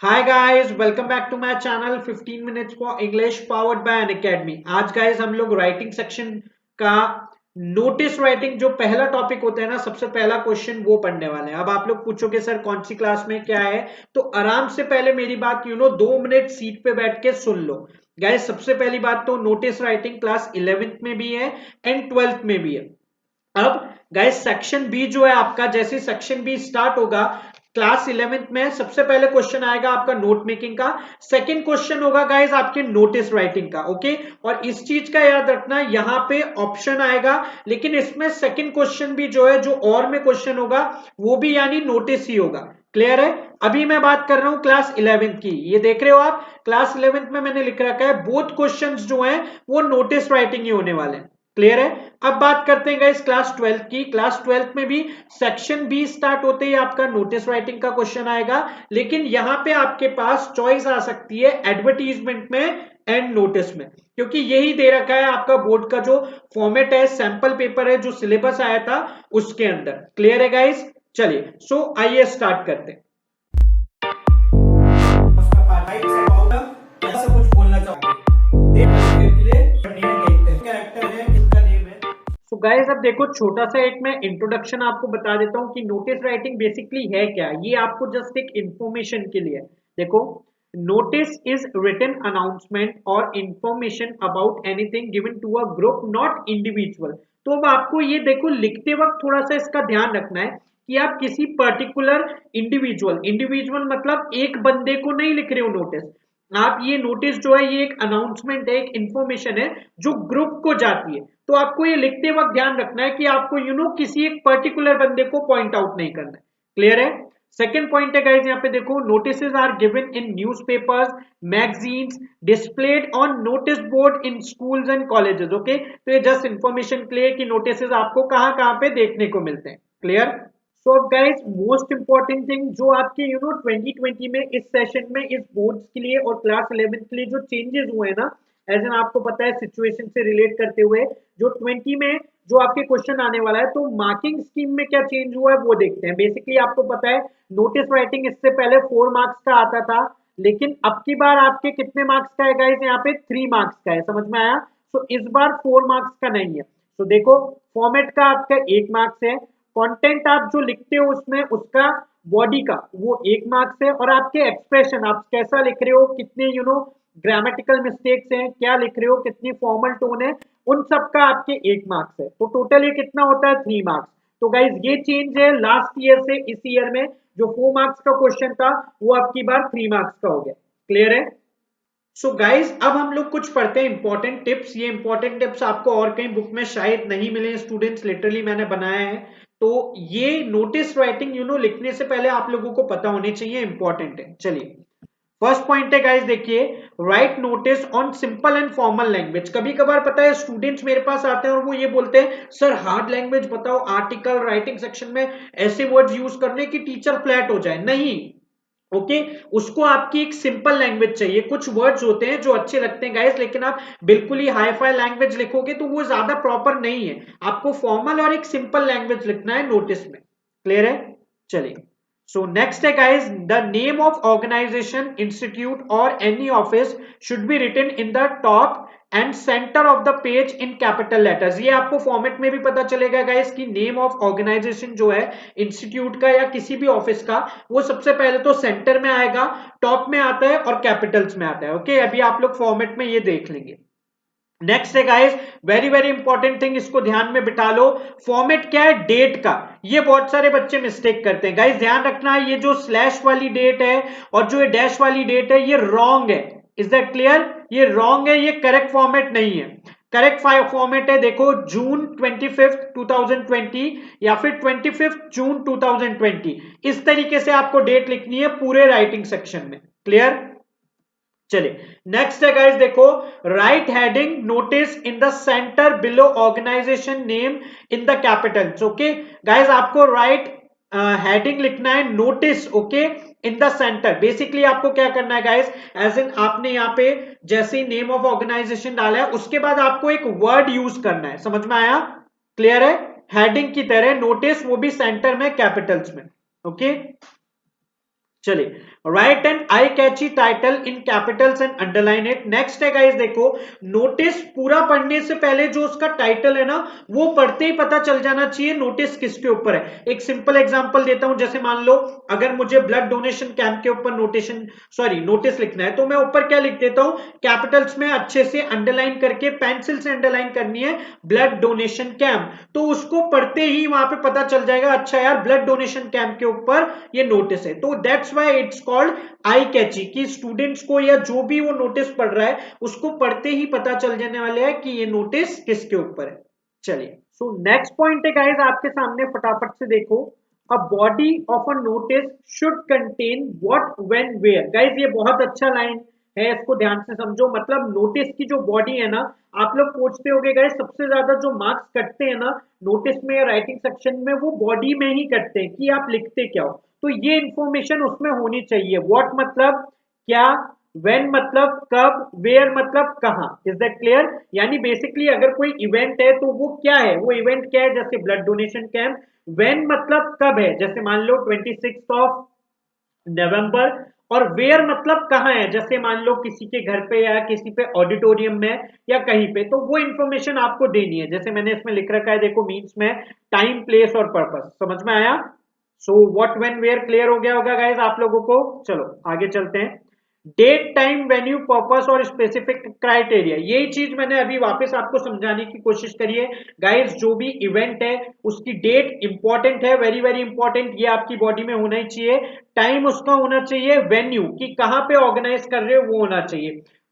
Hi guys, welcome back to my channel 15 minutes for English powered by Unacademy. आज guys हम लोग writing section का notice writing जो पहला topic होता है ना, सबसे पहला क्वेश्चन वो पढ़ने वाले हैं। अब आप लोग पूछोगे सर कौन सी क्लास में क्या है, तो आराम से पहले मेरी बात 2 मिनट सीट पे बैठ के सुन लो। गाइस सबसे पहली बात तो नोटिस राइटिंग क्लास 11th में भी है एंड 12th में भी है। अब गाइस सेक्शन बी जो है आपका, जैसे सेक्शन बी स्टार्ट होगा क्लास 11th में, सबसे पहले क्वेश्चन आएगा आपका नोट मेकिंग का। सेकंड क्वेश्चन होगा गाइस आपके नोटिस राइटिंग का। ओके, और इस चीज का याद रखना, यहां पे ऑप्शन आएगा, लेकिन इसमें सेकंड क्वेश्चन भी जो है, जो और में क्वेश्चन होगा वो भी यानी नोटिस ही होगा। क्लियर है? अभी मैं बात कर रहा हूं क्लास 11th की। ये देख रहे हो आप, क्लास 11th में मैंने लिख रखा है बोथ क्वेश्चंस जो हैं वो नोटिस राइटिंग ही होने वाले हैं। क्लियर है? अब बात करते हैं गाइस क्लास 12th की। क्लास 12th में भी सेक्शन बी स्टार्ट होते ही आपका नोटिस राइटिंग का क्वेश्चन आएगा, लेकिन यहां पे आपके पास चॉइस आ सकती है एडवर्टीजमेंट में एंड नोटिस में, क्योंकि यही दे रखा है आपका बोर्ड का जो फॉर्मेट है, सैंपल पेपर है, जो सिलेबस आया था उसके अंदर। क्लियर है गाइस? चलिए सो आइए स्टार्ट करते हैं। उसका पार्ट से पाउडर ऐसा कुछ बोलना चाहूंगा के लिए नेम देखते हैं, कैरेक्टर है किसका नेम है। सो गाइस अब देखो, छोटा सा एक मैं इंट्रोडक्शन आपको बता देता हूँ कि नोटिस राइटिंग बेसिकली है क्या। ये आपको जस्ट एक इंफॉर्मेशन के लिए है। देखो, नोटिस इज रिटन अनाउंसमेंट और information about anything given to a group not individual. तो अब आपको ये देखो, लिखते वक्त थोड़ा सा इसका ध्यान रखना है कि आप किसी पर्टिकुलर इंडिविजुअल इंडिविजुअल मतलब एक बंदे को नहीं लिख रहे हो नोटिस। आप ये नोटिस जो है ये एक अनाउंसमेंट है, एक इंफॉर्मेशन है जो ग्रुप को जाती है। तो आपको ये लिखते वक्त ध्यान रखना है कि आपको किसी एक पर्टिकुलर बंदे को पॉइंट आउट नहीं करना है। क्लियर है? सेकेंड पॉइंट है गाइज, यहाँ पे देखो, notices are given in newspapers, magazines, displayed on notice board in schools and colleges. Okay, तो ये जस्ट इंफॉर्मेशन के लिए कि नोटिसेस आपको कहाँ कहाँ पे देखने को मिलते हैं। Clear? So guys most important thing जो आपके 2020 में इस सेशन में इस बोर्ड्स के लिए और क्लास 11th के लिए जो चेंजेस हुए हैं ना, एज एन आपको पता है सिचुएशन से रिलेट करते हुए, जो 20 में जो आपके क्वेश्चन आने वाला है, तो मार्किंग स्कीम में क्या चेंज हुआ है वो देखते हैं। बेसिकली आपको पता है नोटिस राइटिंग इससे पहले 4 मार्क्स का आता था, लेकिन अब की बार आपके कितने मार्क्स का है गाइस? यहाँ पे 3 मार्क्स का है। समझ में आया? तो इस बार 4 मार्क्स का नहीं है। तो देखो, फॉर्मेट का आपका 1 मार्क्स है, कंटेंट आप जो लिखते हो उसमें उसका बॉडी का वो 1 मार्क्स है, और आपके एक्सप्रेशन आप कैसा लिख रहे हो, कितने ग्रामेटिकल मिस्टेक्स हैं, क्या लिख रहे हो, कितनी फॉर्मल टोन है, उन सब का आपके 1 मार्क्स है। तो टोटल ये कितना होता है? 3 मार्क्स। तो गाइज ये चेंज है लास्ट ईयर से इस ईयर में। जो 4 मार्क्स का क्वेश्चन था वो आपकी बार 3 मार्क्स का हो गया। क्लियर है? सो गाइज अब हम लोग कुछ पढ़ते हैं इंपॉर्टेंट टिप्स। ये इंपॉर्टेंट टिप्स आपको और कहीं बुक में शायद नहीं मिले स्टूडेंट्स, लिटरली मैंने बनाया है। तो ये नोटिस राइटिंग लिखने से पहले आप लोगों को पता होने चाहिए, इंपॉर्टेंट है। चलिए, फर्स्ट पॉइंट है गाइस, देखिए, right notice on simple and formal language. कभी कभार पता है स्टूडेंट्स मेरे पास आते हैं और वो ये बोलते हैं सर हार्ड लैंग्वेज बताओ, आर्टिकल राइटिंग सेक्शन में ऐसे वर्ड्स यूज करने की टीचर फ्लैट हो जाए। नहीं, ओके, उसको आपकी एक सिंपल लैंग्वेज चाहिए। कुछ वर्ड्स होते हैं जो अच्छे लगते हैं गाइस, लेकिन आप बिल्कुल ही हाई फाई लैंग्वेज लिखोगे तो वो ज्यादा प्रॉपर नहीं है। आपको फॉर्मल और एक सिंपल लैंग्वेज लिखना है नोटिस में। क्लियर है? चलिए, so next है guys, the name of organization, institute or any office should be written in the top and center of the page in capital letters। ये आपको फॉर्मेट में भी पता चलेगा गाइस कि नेम ऑफ ऑर्गेनाइजेशन जो है इंस्टीट्यूट का या किसी भी ऑफिस का, वो सबसे पहले तो सेंटर में आएगा, टॉप में आता है और कैपिटल्स में आता है। ओके, अभी आप लोग फॉर्मेट में ये देख लेंगे। नेक्स्ट है guys, very very important thing, इसको ध्यान में बिठा लो। फॉर्मेट क्या है? डेट का। ये बहुत सारे बच्चे मिस्टेक करते हैं गाइस, ध्यान रखना है, ये जो स्लैश वाली डेट है और जो ये डैश वाली डेट है ये रॉन्ग है। Is that clear? ये रॉन्ग है, ये करेक्ट फॉर्मेट नहीं है। करेक्ट फॉर्मेट है, देखो, जून 25 2020 या फिर 25 जून 2020। इस तरीके से आपको डेट लिखनी है पूरे राइटिंग सेक्शन में। क्लियर? चलिए, नेक्स्ट है गाइस, देखो, write heading notice in the center below organization name in the capitals. Okay guys, आपको राइट हेडिंग लिखना है notice, okay, in the center. Basically आपको क्या करना है गाइस, एज इन आपने यहाँ पे जैसे ही नेम ऑफ ऑर्गेनाइजेशन डाला है उसके बाद आपको एक वर्ड यूज करना है। समझ में आया? क्लियर है? हेडिंग की तरह नोटिस, वो भी सेंटर में कैपिटल्स में। ओके, चलिए, right and I Kainchi title in Capitals and underline it. Next है गाइस देखो, नोटिस पूरा पढ़ने से पहले जो उसका टाइटल है ना, वो पढ़ते ही पता चल जाना चाहिए नोटिस किसके ऊपर है। एक सिंपल एग्जांपल देता हूं, जैसे मान लो अगर मुझे ब्लड डोनेशन कैंप के ऊपर नोटिस लिखना है, तो मैं ऊपर क्या लिख देता हूं, कैपिटल्स में अच्छे से अंडरलाइन करके, पेंसिल से अंडरलाइन करनी है ब्लड डोनेशन कैंप, तो उसको पढ़ते ही वहां पे पता चल जाएगा, अच्छा यार ब्लड डोनेशन कैंप के ऊपर ये नोटिस है। तो that's why it's called eye catchy, कि स्टूडेंट्स को या जो भी वो नोटिस पढ़ रहा है उसको पढ़ते ही पता चल जाने वाले है कि ये नोटिस किसके ऊपर है। चलिए, सो नेक्स्ट पॉइंट है गाइस आपके सामने, फटाफट से देखो, a body of a notice should contain what when where. Guys ये बहुत अच्छा लाइन है, इसको ध्यान से समझो। मतलब नोटिस की जो बॉडी है ना, आप लोग पूछते होगे गाइस सबसे ज्यादा जो मार्क्स कटते हैं ना नोटिस में या राइटिंग सेक्शन में, वो बॉडी में ही कटते हैं कि आप लिखते क्या हो। तो ये इंफॉर्मेशन उसमें होनी चाहिए। व्हाट मतलब क्या, व्हेन मतलब कब, वेयर मतलब कहां। Is that clear? यानी बेसिकली अगर कोई इवेंट है तो वो क्या है, वो इवेंट क्या है, जैसे ब्लड डोनेशन कैंप। व्हेन मतलब कब है, जैसे मान लो 26 नवंबर। और वेयर मतलब कहाँ है, जैसे मान लो किसी के घर पे या किसी पे ऑडिटोरियम में या कहीं पे, तो वो इंफॉर्मेशन आपको देनी है। जैसे मैंने इसमें लिख रखा है देखो, मीन्स में टाइम, प्लेस और पर्पस। समझ में आया? So what when where clear हो गया होगा गाइस आप लोगों को। चलो आगे चलते हैं। डेट, टाइम, वेन्यू, पर्पस और स्पेसिफिक क्राइटेरिया, यही चीज मैंने अभी वापस आपको समझाने की कोशिश करी है। गाइस जो भी इवेंट है उसकी डेट इंपॉर्टेंट है, वेरी वेरी इंपॉर्टेंट, ये आपकी बॉडी में होना ही चाहिए। टाइम उसका होना चाहिए, वेन्यू कि कहां पे ऑर्गेनाइज कर रहे हो वो होना चाहिए।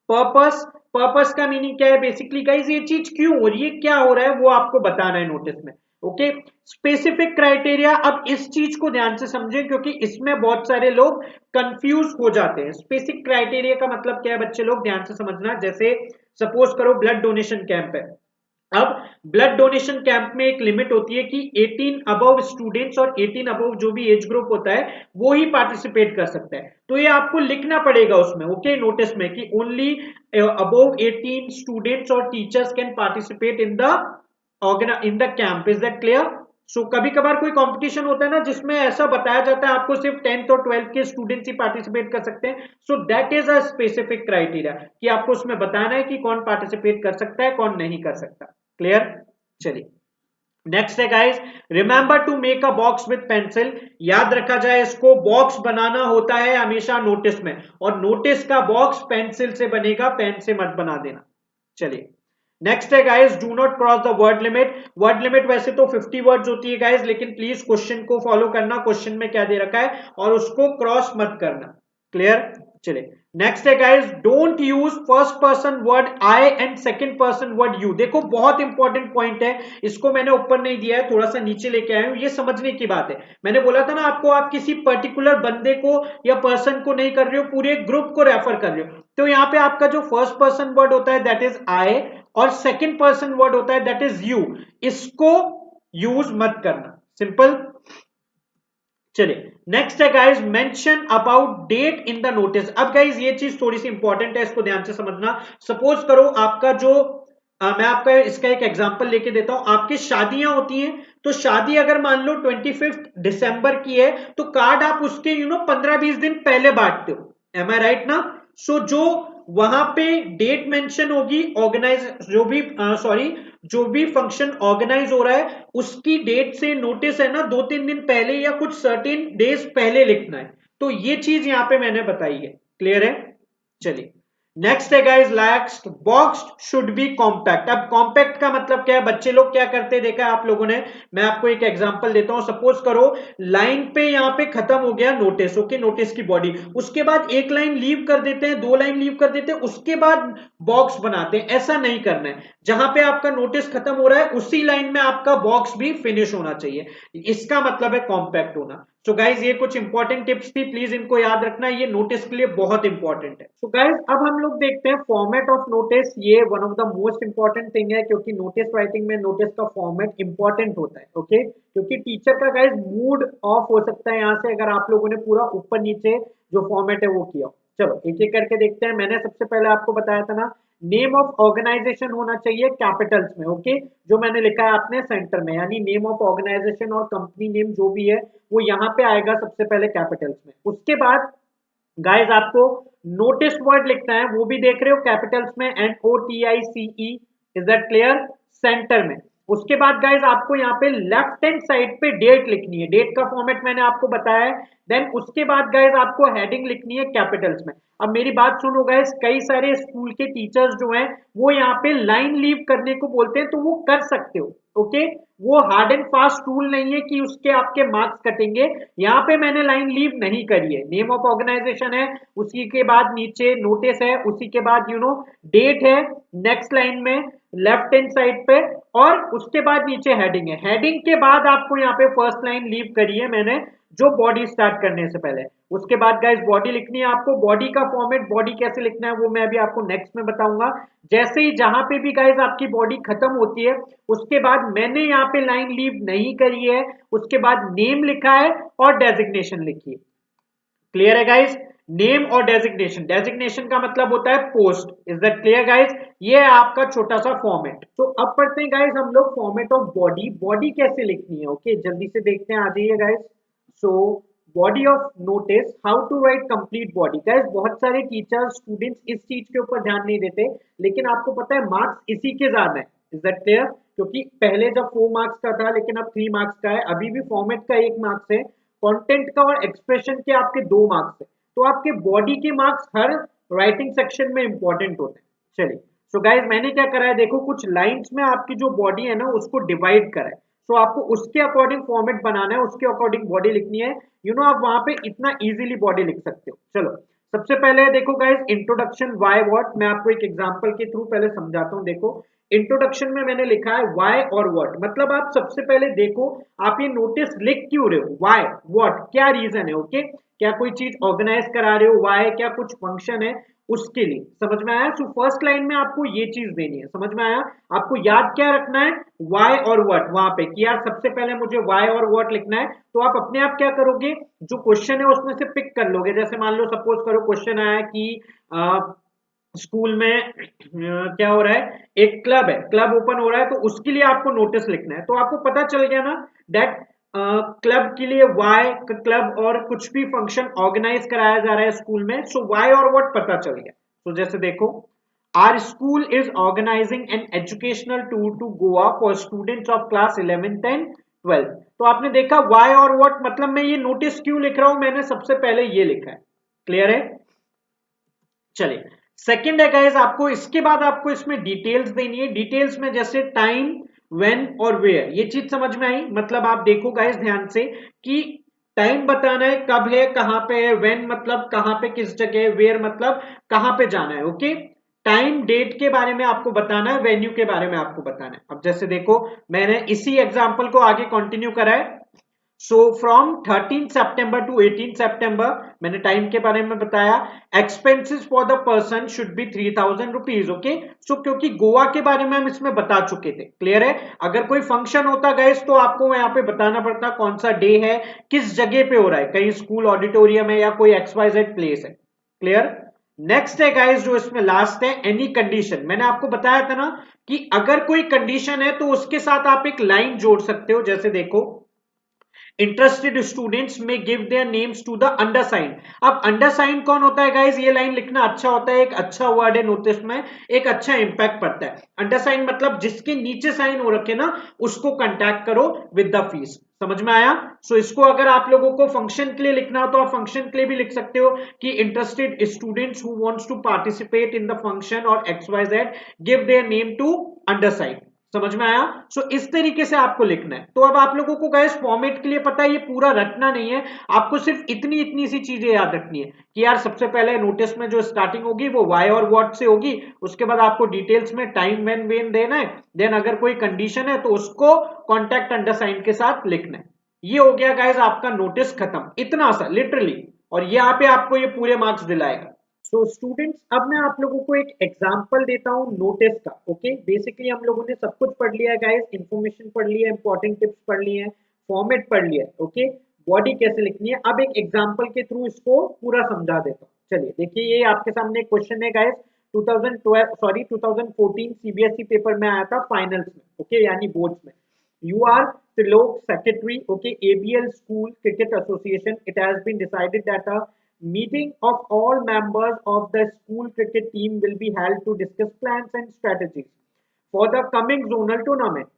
पर्पस, पर्पस का मीनिंग क्या है, बेसिकली गाइस ये चीज क्यों हो रही है, क्या हो रहा है, वो आपको बताना है नोटिस में। ओके, स्पेसिफिक क्राइटेरिया, अब इस चीज को ध्यान से समझें क्योंकि इसमें बहुत सारे लोग कंफ्यूज हो जाते हैं। स्पेसिफिक क्राइटेरिया का मतलब क्या है बच्चे लोग, ध्यान से समझना। जैसे सपोज करो ब्लड डोनेशन कैंप है, अब ब्लड डोनेशन कैंप में एक लिमिट होती है कि 18 अबव स्टूडेंट्स और 18 अबव जो भी एज ग्रुप होता है वो ही पार्टिसिपेट कर सकता है। तो ये आपको लिखना पड़ेगा उसमें, ओके, नोटिस में, कि ओनली अबव 18 स्टूडेंट्स और teachers can participate in the camp. Is that clear? So कभी कभार कोई कंपटीशन होता है ना जिसमें ऐसा बताया जाता है आपको सिर्फ 10th और 12th के स्टूडेंट्स ही पार्टिसिपेट कर सकते हैं। So that is a specific criteria कि आपको उसमें बताना है कि कौन पार्टिसिपेट कर सकता है कौन नहीं कर सकता। क्लियर? चलिए नेक्स्ट है guys, remember to make a box with pencil. याद रखा जाए इसको, बॉक्स बनाना होता है हमेशा नोटिस में, और नोटिस का बॉक्स पेंसिल से बनेगा, पेन से मत बना देना। चलिए नेक्स्ट है guys, do not cross the word limit. Word limit वैसे तो 50 वर्ड्स होती है गाइस, लेकिन प्लीज क्वेश्चन को फॉलो करना, क्वेश्चन में क्या दे रखा है, और उसको क्रॉस मत करना। क्लियर? चलिए नेक्स्ट है guys, don't use first person word I and second person word you. देखो बहुत इंपॉर्टेंट पॉइंट है, इसको मैंने ऊपर नहीं दिया है, थोड़ा सा नीचे लेके आया हूं, ये समझने की बात है। मैंने बोला था ना आपको, आप किसी पर्टिकुलर बंदे को या पर्सन को नहीं कर रहे हो, पूरे ग्रुप को रेफर कर रहे हो। तो यहाँ पे आपका जो फर्स्ट पर्सन वर्ड होता है दैट इज आई, और सेकंड पर्सन वर्ड होता है दैट इज यू, इसको यूज मत करना। सिंपल। चलिए नेक्स्ट है guys, mention about date in the notice. अब गाइस ये चीज थोड़ी सी इंपॉर्टेंट है, इसको ध्यान से समझना। सपोज करो आपका जो मैं आपका इसका एक एग्जांपल लेके देता हूं, आपकी शादियां होती हैं, तो शादी अगर मान लो 25 दिसंबर की है, तो कार्ड आप उसके 15-20 दिन पहले बांटते हो। एम आई राइट ना? सो जो वहां पे डेट मेंशन होगी, ऑर्गेनाइज जो भी फंक्शन ऑर्गेनाइज हो रहा है उसकी डेट से नोटिस है ना 2-3 दिन पहले या कुछ सर्टेन डेज पहले लिखना है। तो ये चीज यहां पे मैंने बताई है। क्लियर है? चलिए नेक्स्ट है guys, last box should be compact. अब कॉम्पैक्ट का मतलब क्या है, बच्चे लोग क्या करते देखा है आप लोगों ने। मैं आपको एक एग्जांपल देता हूं, सपोज करो लाइन पे यहां पे खत्म हो गया नोटिस, ओके, नोटिस की बॉडी, उसके बाद एक लाइन लीव कर देते हैं, 2 लाइन लीव कर देते हैं, उसके बाद बॉक्स बनाते हैं। ऐसा नहीं करना है, जहां पे आपका नोटिस खत्म हो रहा है उसी लाइन में आपका बॉक्स भी फिनिश होना चाहिए, इसका मतलब है कॉम्पैक्ट होना। सो गाइज ये कुछ इंपॉर्टेंट टिप्स थी, प्लीज इनको याद रखना, ये नोटिस के लिए बहुत इंपॉर्टेंट है। सो गाइज अब हम लोग देखते हैं फॉर्मेट ऑफ नोटिस। ये one of the most important thing है, क्योंकि नोटिस राइटिंग में नोटिस का फॉर्मेट इंपॉर्टेंट होता है। ओके, क्योंकि टीचर का गाइज मूड ऑफ हो सकता है यहाँ से, अगर आप लोगों ने पूरा ऊपर नीचे जो फॉर्मेट है वो किया। चलो एक एक करके देखते हैं। मैंने सबसे पहले आपको बताया था ना, नेम ऑफ ऑर्गेनाइजेशन होना चाहिए कैपिटल्स में, ओके, जो मैंने लिखा है आपने सेंटर में, यानी नेम ऑफ ऑर्गेनाइजेशन और कंपनी नेम जो भी है वो यहाँ पे आएगा सबसे पहले कैपिटल्स में। उसके बाद गाइस आपको नोटिस वर्ड लिखना है, वो भी देख रहे हो कैपिटल्स में, NOTICE, is that clear, centre में। उसके बाद गाइस आपको यहाँ पे लेफ्ट हैंड साइड पे डेट लिखनी है, डेट का फॉर्मेट मैंने आपको बताया है। देन उसके बाद गाइस आपको हेडिंग लिखनी है कैपिटल्स में। अब मेरी बात सुनो गाइस, कई सारे स्कूल के टीचर्स जो हैं वो यहाँ पे लाइन लीव करने को बोलते हैं, तो वो कर सकते हो, ओके। वो हार्ड एंड फास्ट रूल नहीं है कि उसके आपके मार्क्स कटेंगे। यहाँ पे मैंने लाइन लीव नहीं करी है, नेम ऑफ ऑर्गेनाइजेशन है, उसी के बाद नीचे नोटिस है, उसी के बाद डेट है नेक्स्ट लाइन में लेफ्ट हैंड साइड पे, और उसके बाद नीचे हेडिंग है। हेडिंग के बाद आपको यहाँ पे फर्स्ट लाइन लीव करी है मैंने, जो बॉडी स्टार्ट करने से पहले। उसके बाद गाइस बॉडी लिखनी है आपको। बॉडी का फॉर्मेट, बॉडी कैसे लिखना है वो मैं अभी आपको नेक्स्ट में बताऊंगा। जैसे ही जहां पे भी गाइस आपकी बॉडी खत्म होती है, उसके बाद मैंने यहाँ पे लाइन लीव नहीं करी है, उसके बाद नेम लिखा है और डेजिग्नेशन लिखी है। क्लियर है गाइस, नेम और डेजिग्नेशन, डेजिग्नेशन का मतलब होता है post, is that clear guys. ये है आपका छोटा सा फॉर्मेट। तो अब पढ़ते हैं गाइस हम लोग फॉर्मेट ऑफ बॉडी, बॉडी कैसे लिखनी है, ओके जल्दी से देखते हैं, आ जाइए guys. So body of notice, how to write complete body. Guys बहुत सारे टीचर्स स्टूडेंट्स इस चीज के ऊपर ध्यान नहीं देते, लेकिन आपको पता है मार्क्स इसी के ज्यादा है, इज दैट क्लियर। क्योंकि पहले जब 4 मार्क्स का था, लेकिन अब 3 मार्क्स का है। अभी भी फॉर्मेट का 1 मार्क्स है, कंटेंट का और एक्सप्रेशन के आपके 2 मार्क्स है। तो आपके बॉडी के मार्क्स हर राइटिंग सेक्शन में इंपॉर्टेंट होते हैं। चलिए, सो गाइज मैंने क्या करा है, देखो कुछ लाइंस में आपकी जो बॉडी है ना उसको डिवाइड करा है। सो आपको उसके अकॉर्डिंग फॉर्मेट बनाना है, उसके अकॉर्डिंग बॉडी लिखनी है। आप वहां पे इतना इजीली बॉडी लिख सकते हो। चलो सबसे पहले देखो गाइज, इंट्रोडक्शन वाई व्हाट, मैं आपको एक एग्जांपल के थ्रू पहले समझाता हूँ। देखो इंट्रोडक्शन में मैंने लिखा है वाई और व्हाट, मतलब आप सबसे पहले देखो आप ये नोटिस लिख क्यों रहे हो, वाई व्हाट, क्या रीजन है, ओके। क्या कोई चीज ऑर्गेनाइज करा रहे हो, वाई क्या कुछ फंक्शन है, उसके लिए। समझ में आया। सो फर्स्ट लाइन में आपको ये चीज देनी है, समझ में आया। आपको याद क्या रखना है, वाई और व्हाट, वहां पे कि यार सबसे पहले मुझे वाई और व्हाट लिखना है। तो आप अपने आप क्या करोगे, जो क्वेश्चन है उसमें से पिक कर लोगे। जैसे मान लो सपोज करो क्वेश्चन आया कि स्कूल में क्या हो रहा है, एक क्लब है, क्लब ओपन हो रहा है, तो उसके लिए आपको नोटिस लिखना है। तो आपको पता चल गया ना दैट क्लब के लिए वाई, क्लब और कुछ भी फंक्शन ऑर्गेनाइज कराया जा रहा है स्कूल में। सो वाई और व्हाट पता चल गया। तो जैसे देखो, our school is organizing an educational tour to Goa for students of class 11th and 12th। तो आपने देखा वाई और व्हाट, मतलब मैं ये नोटिस क्यों लिख रहा हूं, मैंने सबसे पहले ये लिखा है। क्लियर है। चलिए सेकंड है गाइस, आपको इसके बाद आपको इसमें डिटेल्स देनी है। डिटेल्स में जैसे टाइम, व्हेन और वेयर, ये चीज समझ में आई। मतलब आप देखो गाइस ध्यान से कि टाइम बताना है, कब है, कहां पे है, व्हेन मतलब कहां पे किस जगह है, वेयर मतलब कहां पे जाना है, ओके। टाइम डेट के बारे में आपको बताना है, वेन्यू के बारे में आपको बताना है। अब जैसे देखो मैंने इसी एग्जांपल को आगे कंटिन्यू करा है। सो फ्रॉम 13 सितंबर टू 18 सितंबर, मैंने टाइम के बारे में बताया। Expenses for the person should be 3000 rupees, okay. So क्योंकि गोवा के बारे में हम इसमें बता चुके थे, क्लियर है। अगर कोई फंक्शन होता गाइस तो आपको यहाँ पे बताना पड़ता कौन सा डे है, किस जगह पे हो रहा है, कहीं स्कूल ऑडिटोरियम है या कोई XYZ प्लेस है। क्लियर। नेक्स्ट है गाइस, जो इसमें लास्ट है, एनी कंडीशन। मैंने आपको बताया था ना कि अगर कोई कंडीशन है तो उसके साथ आप एक लाइन जोड़ सकते हो। जैसे देखो, इंटरेस्टेड स्टूडेंट्स में give their names to the undersigned. अब अंडरसाइंड कौन होता है गाइस, ये लाइन लिखना अच्छा होता है, एक अच्छा वर्ड है नोटिस में, एक अच्छा इंपैक्ट पड़ता है। अंडरसाइंड मतलब जिसके नीचे साइन हो रखे ना उसको कांटेक्ट करो विद द फीस। समझ में आया। सो इसको अगर आप लोगों को फंक्शन के लिए लिखना हो तो आप फंक्शन के लिए भी लिख सकते हो कि interested students who wants to participate in the function और XYZ give their name to undersigned. समझ में आया। सो इस तरीके से आपको लिखना है। तो अब आप लोगों को गाइस फॉर्मेट के लिए पता है, ये पूरा रटना नहीं है, आपको सिर्फ इतनी इतनी सी चीजें याद रखनी है कि यार सबसे पहले नोटिस में जो स्टार्टिंग होगी वो वाई और व्हाट से होगी। उसके बाद आपको डिटेल्स में टाइम, व्हेन, वेन देना है। देन अगर कोई कंडीशन है तो उसको कॉन्टैक्ट अंडरसाइन के साथ लिखना है। ये हो गया गाइस आपका नोटिस खत्म, इतना सा लिटरली। और यहाँ पे आपको ये पूरे मार्क्स दिलाएगा। सो स्टूडेंट्स, अब मैं आप लोगों को एक एग्जांपल देता हूं नोटिस का, ओके। बेसिकली हम लोगों ने सब कुछ पढ़ लिया है गाइस, इंफॉर्मेशन पढ़ लिया है, इंपॉर्टेंट टिप्स पढ़ लिए हैं, फॉर्मेट पढ़ लिया है, ओके। बॉडी कैसे लिखनी है, अब एक एग्जांपल के थ्रू इसको पूरा समझा देता हूँ। चलिए देखिए, ये आपके सामने एक क्वेश्चन है गाइस, 2014 सीबीएसई पेपर में आया था फाइनल्स में, ओके, यानी बोर्ड्स में। You are Trilok secretary, okay, ABL School Cricket Association. It has been decided that a meeting of all members of the school cricket team will be held to discuss plans and strategies for the coming zonal tournament.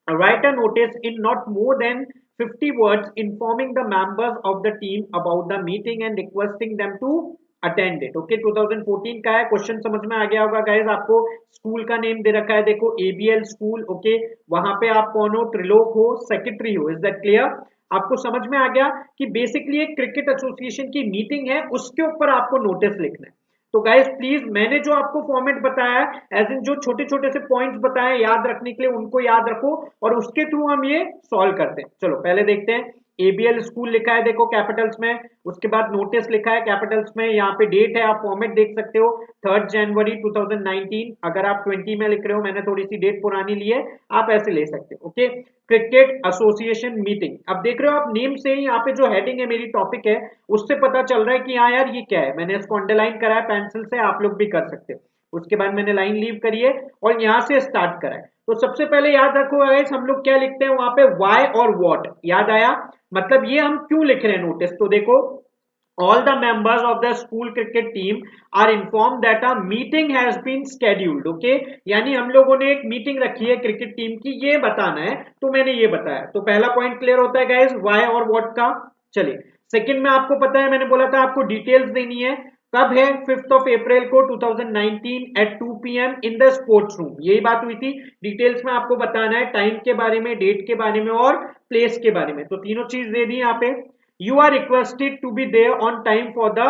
Write a notice in not more than 50 words informing the members of the team about the meeting and requesting them to attend it. Okay 2014 का है, question समझ में आ गया होगा guys आपको। School का name दे रखा है, देखो एबीएल स्कूल। ओके वहां पे आप कौन हो, त्रिलोक हो, सेक्रेटरी हो। Is that clear? आपको समझ में आ गया कि बेसिकली एक क्रिकेट एसोसिएशन की मीटिंग है, उसके ऊपर आपको नोटिस लिखना है। तो गाइस प्लीज मैंने जो आपको फॉर्मेट बताया है, एज इन जो छोटे छोटे से पॉइंट्स बताए याद रखने के लिए, उनको याद रखो और उसके थ्रू हम ये सॉल्व करते हैं। चलो पहले देखते हैं। एबीएल स्कूल लिखा है देखो कैपिटल्स में, उसके बाद नोटिस लिखा है कैपिटल्स में, यहाँ पे डेट है, आप फॉर्मेट देख सकते हो 3 जनवरी 2019। अगर आप 20 में लिख रहे हो, मैंने थोड़ी सी डेट पुरानी ली है, आप ऐसे ले सकते हो। Okay cricket association meeting. अब देख रहे हो आप नेम से ही यहाँ पे जो हेडिंग है मेरी टॉपिक है, उससे पता चल रहा है कि हाँ यार ये क्या है। मैंने इसको अंडरलाइन करा है पेंसिल से, आप लोग भी कर सकते हो। उसके बाद मैंने लाइन लीव करी है और यहाँ से स्टार्ट करा है। तो सबसे पहले याद रखो गाइस, हम लोग क्या लिखते हैं वहां पे, वाई और वॉट। याद आया? मतलब ये हम क्यों लिख रहे हैं नोटिस, तो देखो all the members of the school cricket team are informed that a meeting has been scheduled. okay यानी हम लोगों ने एक मीटिंग रखी है क्रिकेट टीम की, ये बताना है, तो मैंने ये बताया। तो पहला पॉइंट क्लियर होता है गाइस, वाई और व्हाट का। चलिए सेकंड में आपको पता है, मैंने बोला था आपको डिटेल्स देनी है। कब है? 5th of April को 2019 at 2 PM in the sports room. यही बात हुई थी। डिटेल्स में आपको बताना है टाइम के बारे में, डेट के बारे में और प्लेस के बारे में। तो तीनों चीज दे दी यहाँ पे। You are requested to be there on time for the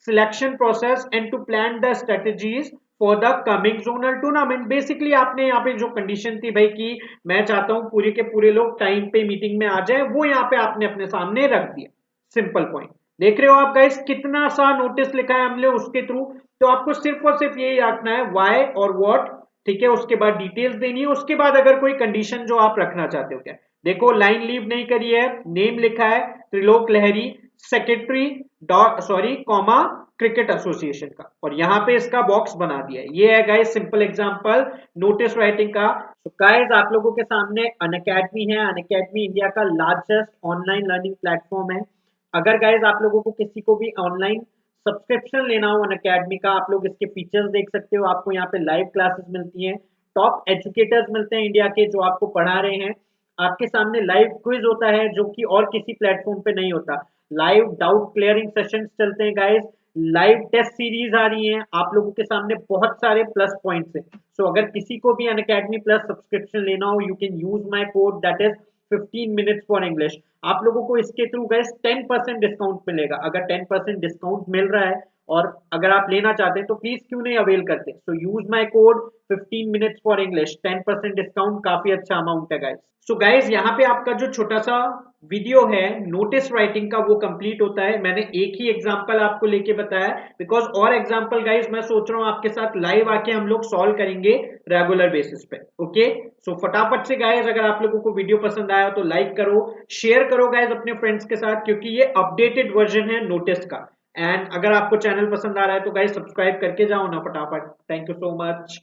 selection process and to plan the strategies for the coming zonal tournament. Basically आपने यहाँ पे जो कंडीशन थी भाई कि मैं चाहता हूं पूरे के पूरे लोग टाइम पे मीटिंग में आ जाए, वो यहाँ पे आपने अपने सामने रख दिया। Simple point. देख रहे हो आप गाइस कितना सा नोटिस लिखा है हमने उसके थ्रू। तो आपको सिर्फ और सिर्फ यही रखना है, वाई और व्हाट। ठीक है, उसके बाद डिटेल्स देनी है, उसके बाद अगर कोई कंडीशन जो आप रखना चाहते हो। क्या देखो, लाइन लीव नहीं करी है, नेम लिखा है Trilok Lahari, secretary sorry comma cricket association का, और यहाँ पे इसका बॉक्स बना दिया है। ये है guys simple example notice writing का। तो गाइस आप लोगों के सामने अनअकैडमी है। अनअकैडमी इंडिया का लार्जेस्ट ऑनलाइन लर्निंग प्लेटफॉर्म है। अगर गाइस आप लोगों को किसी को भी ऑनलाइन सब्सक्रिप्शन लेना हो अनअकैडमी का, आप लोग इसके फीचर्स देख सकते हो। आपको यहाँ पे लाइव क्लासेस मिलती हैं, टॉप एजुकेटर्स मिलते हैं इंडिया के जो आपको पढ़ा रहे हैं। आपके सामने लाइव क्विज होता है जो कि और किसी प्लेटफॉर्म पे नहीं होता। लाइव डाउट क्लियरिंग सेशंस चलते हैं गाइस, लाइव टेस्ट सीरीज आ रही हैं। आप लोगों के सामने बहुत सारे प्लस पॉइंट्स हैं। सो अगर किसी को भी अनअकैडमी प्लस सब्सक्रिप्शन लेना हो, you can use my code that is 15 minutes for English. आप लोगों को इसके थ्रू गाइस 10% डिस्काउंट मिलेगा। अगर 10% डिस्काउंट मिल रहा है और अगर आप लेना चाहते हैं तो प्लीज क्यों नहीं अवेल करते। So use my code 15 minutes for English, 10% discount, काफी अच्छा अमाउंट है गाइस। सो गाइस यहाँ पे आपका जो छोटा सा वीडियो है नोटिस राइटिंग का वो कंप्लीट होता है। मैंने एक ही एग्जांपल आपको लेके बताया बिकॉज और एग्जांपल गाइस मैं सोच रहा हूँ आपके साथ लाइव आके हम लोग सॉल्व करेंगे रेगुलर बेसिस पे। ओके सो फटाफट से गाइस अगर आप लोगों को वीडियो पसंद आया तो लाइक करो, शेयर करो गाइस अपने फ्रेंड्स के साथ, क्योंकि ये अपडेटेड वर्जन है नोटिस का। एंड अगर आपको चैनल पसंद आ रहा है तो गाइस सब्सक्राइब करके जाओ ना फटाफट। Thank you so much.